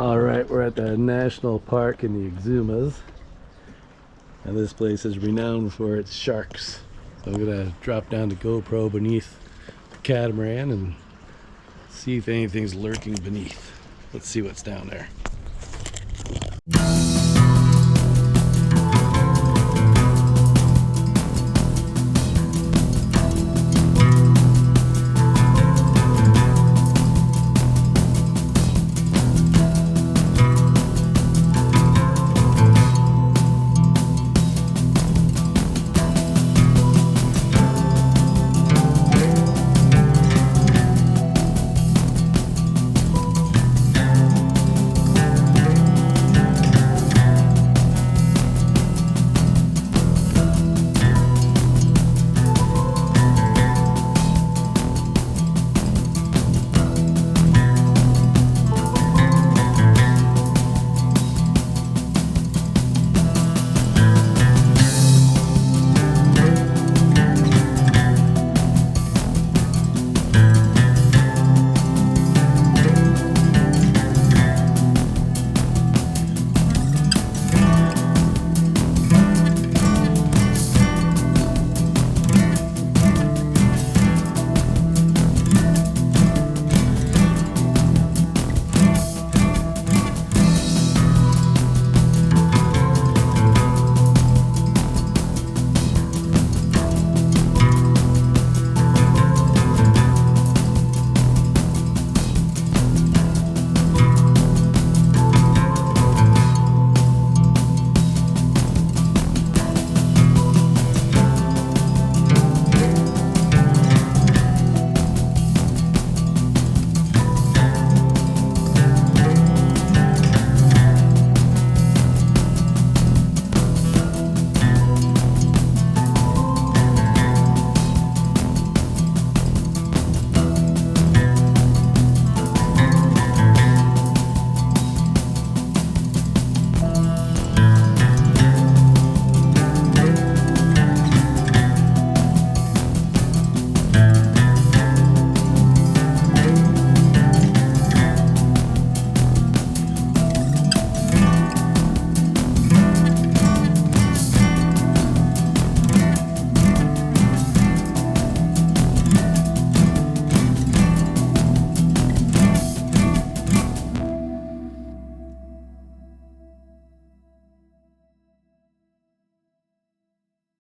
Alright, we're at the national park in the Exumas. And this place is renowned for its sharks. So I'm gonna drop down the GoPro beneath the catamaran and see if anything's lurking beneath. Let's see what's down there.